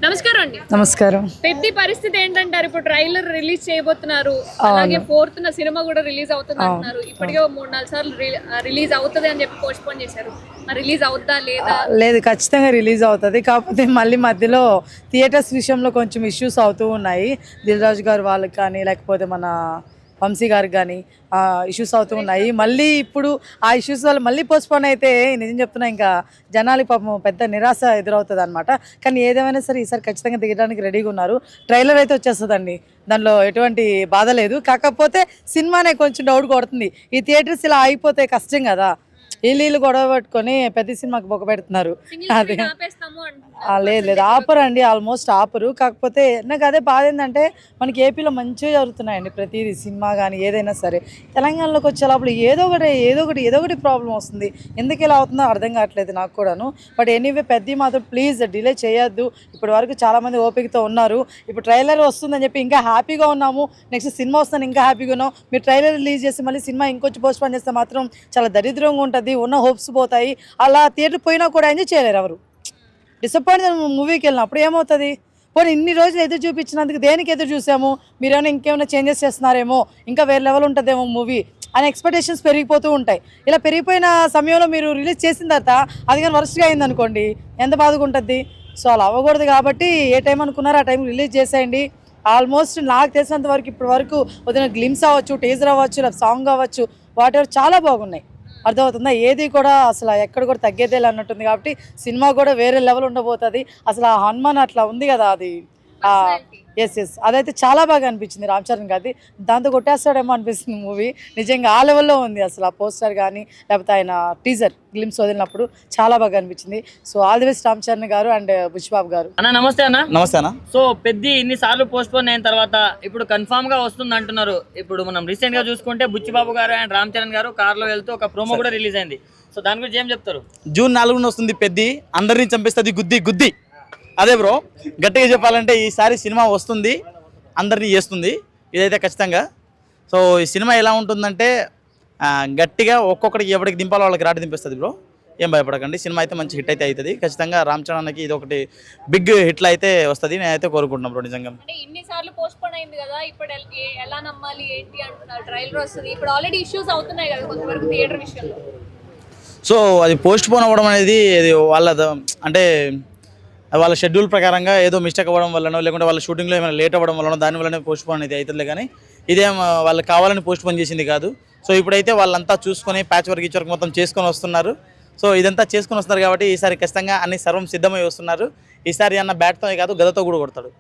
నమస్కారం అండి. నమస్కారం. పెద్ద పరిస్థితి ఏంటంటారు? ఇప్పుడు ట్రైలర్ రిలీజ్ చేయబోతున్నారు, అలాగే 4th సినిమా కూడా రిలీజ్ అవుతుంది అంటున్నారు. ఇప్పటికే 3-4 సార్లు రిలీజ్ అవుతుంది అని చెప్పి పోస్ట్ పోన్ చేశారు. మరి రిలీజ్ అవుతా లేదా? లేదు, ఖచ్చితంగా రిలీజ్ అవుతుంది. కాకపోతే మళ్ళీ మధ్యలో థియేటర్స్ విషయంలో కొంచెం ఇష్యూస్ అవుతూ ఉన్నాయి. దిల్ రాజు గారు వాళ్ళకి కానీ, లేకపోతే మన వంశీ గారికి కానీ ఇష్యూస్ అవుతూ ఉన్నాయి. మళ్ళీ ఇప్పుడు ఆ ఇష్యూస్ వల్ల మళ్ళీ పోస్ట్పోన్ అయితే నిజం చెప్తున్నా ఇంకా జనాలకి పాపం పెద్ద నిరాశ ఎదురవుతుంది అనమాట. కానీ ఏదేమైనా సరే ఈసారి ఖచ్చితంగా దిగడానికి రెడీగా ఉన్నారు. ట్రైలర్ అయితే వచ్చేస్తుందండి, దానిలో ఎటువంటి బాధ లేదు. కాకపోతే సినిమానే కొంచెం డౌట్ కొడుతుంది. ఈ థియేటర్స్ ఇలా అయిపోతే కష్టం కదా, వీళ్ళు గొడవ పట్టుకొని పెద్ద సినిమాకి బొక్క పెడుతున్నారు. అదే లేదు ఆపరండి, ఆల్మోస్ట్ ఆపరు. కాకపోతే నాకు అదే బాధ ఏంటంటే మనకి ఏపీలో మంచిగా జరుగుతున్నాయండి ప్రతిదీ, సినిమా కానీ ఏదైనా సరే. తెలంగాణలోకి వచ్చే లోపల ఏదో ఒకటి ప్రాబ్లం వస్తుంది. ఎందుకు ఇలా అవుతుందో అర్థం కావట్లేదు నాకు కూడాను. బట్ ఎనీవే పెద్ద మాత్రం ప్లీజ్ డిలే చేయొద్దు. ఇప్పటి వరకు చాలామంది ఓపికతో ఉన్నారు. ఇప్పుడు ట్రైలర్ వస్తుందని చెప్పి ఇంకా హ్యాపీగా ఉన్నాము, నెక్స్ట్ సినిమా వస్తుందని ఇంకా హ్యాపీగా ఉన్నాం. మీరు ట్రైలర్ రిలీజ్ చేసి మళ్ళీ సినిమా ఇంకొంచెం పోస్ట్పోన్ చేస్తే మాత్రం చాలా దరిద్రంగా ఉంటుంది, ఉన్న హోప్స్ పోతాయి. అలా థియేటర్ పోయినా కూడా ఎంజాయ్ చేయలేరు ఎవరు. డిసప్పాయింట్ మూవీకి వెళ్ళినప్పుడు ఏమవుతుంది? పోనీ ఇన్ని రోజులు ఎదురు చూపించినందుకు దేనికి ఎదురు చూసాము? మీరేమైనా ఇంకేమైనా చేంజెస్ చేస్తున్నారేమో, ఇంకా వేరే లెవెల్ ఉంటుందేమో మూవీ అనే ఎక్స్పెక్టేషన్స్ పెరిగిపోతూ ఉంటాయి. ఇలా పెరిగిపోయిన సమయంలో మీరు రిలీజ్ చేసిన తర్వాత అది కానీ వరస్ట్గా అయిందనుకోండి, ఎంత బాధగా ఉంటుంది. సో అలా అవ్వకూడదు కాబట్టి ఏ టైం అనుకున్నారో ఆ టైం రిలీజ్ చేసేయండి. ఆల్మోస్ట్ నాకు తెలిసినంత వరకు ఇప్పటి వరకు వదిలిన గ్లిమ్స్ అవ్వచ్చు, టీజర్ అవ్వచ్చు, లేదా సాంగ్ అవ్వచ్చు, వాటెవర్ చాలా బాగున్నాయి. అర్థమవుతుందా? ఏది కూడా అసలు ఎక్కడ కూడా తగ్గేదే అన్నట్టుంది. కాబట్టి సినిమా కూడా వేరే లెవెల్ ఉండబోతుంది. అసలు ఆ హనుమాన్ అట్లా ఉంది కదా, అది ఎస్ అదైతే చాలా బాగా అనిపించింది రామ్ చరణ్ గారి. దాంతో కొట్టేస్తాడేమో అనిపిస్తుంది మూవీ. నిజంగా ఆ లెవెల్లో ఉంది అసలు ఆ పోస్టర్ కానీ, లేకపోతే ఆయన టీజర్ గ్లిమ్స్ వదిలినప్పుడు చాలా బాగా అనిపించింది. So all the best Ram Charan గారు అండ్ బుచ్చిబాబు గారు. అన్న నమస్తే అన్న. నమస్తే అన్న. సో పెద్ద ఇన్ని సార్లు పోస్ట్ పోన్ అయిన తర్వాత ఇప్పుడు కన్ఫామ్ గా వస్తుంది అంటున్నారు. ఇప్పుడు మనం రీసెంట్ గా చూసుకుంటే బుచ్చిబాబు గారు అండ్ రామ్ చరణ్ గారు కార్ లో వెళ్తూ ఒక ప్రోమో కూడా రిలీజ్ అయింది. సో దాని గురించి ఏం చెప్తారు? జూన్ 4న వస్తుంది పెద్ద, అందరినీ చంపేస్తుంది గుద్ది. అదే బ్రో, గట్టిగా చెప్పాలంటే ఈసారి సినిమా వస్తుంది, అందరినీ చేస్తుంది, ఇదైతే ఖచ్చితంగా. సో ఈ సినిమా ఎలా ఉంటుందంటే గట్టిగా ఒక్కొక్కడికి ఎవరికి దింపాలో వాళ్ళకి రాటి దింపేస్తుంది బ్రో. ఏం భయపడకండి, సినిమా అయితే మంచి హిట్ అయితే అవుతుంది ఖచ్చితంగా. రామ్ చరణ్కి ఇది ఒకటి బిగ్ హిట్లు అయితే వస్తుంది, నేనైతే కోరుకుంటున్నాను బ్రో. నిజంగా ఇన్నిసార్లు పోస్ట్పోన్ అయింది కదా, ఇప్పుడు ఎలా నమ్మాలి ఏంటి అంటున్నారు? ట్రైలర్ వస్తుంది, ఇప్పుడు ఆల్రెడీ ఇష్యూస్ అవుతున్నాయి కదా కొంతవరకు థియేటర్ విషయంలో. సో అది పోస్ట్ పోన్ అవ్వడం అనేది అది అంటే వాళ్ళ షెడ్యూల్ ప్రకారంగా ఏదో మిస్టేక్ అవ్వడం వల్లనో, లేకుంటే వాళ్ళ షూటింగ్లో ఏమైనా లేట్ అవ్వడం వల్లనో దాని వల్లనే పోస్ట్ పోన్ అనేది అవుతుందిలే. కానీ ఇదేం వాళ్ళు కావాలని పోస్ట్ పోన్ చేసింది కాదు. సో ఇప్పుడైతే వాళ్ళంతా చూసుకొని ప్యాచ్ వర్క్ ఇచ్చే వరకు మొత్తం చేసుకొని వస్తున్నారు. సో ఇదంతా చేసుకొని వస్తున్నారు కాబట్టి ఈసారి ఖచ్చితంగా అన్ని సర్వం సిద్ధమై వస్తున్నారు. ఈసారి అన్న బ్యాట్తో కాదు గదతో కూడా కొడతాడు.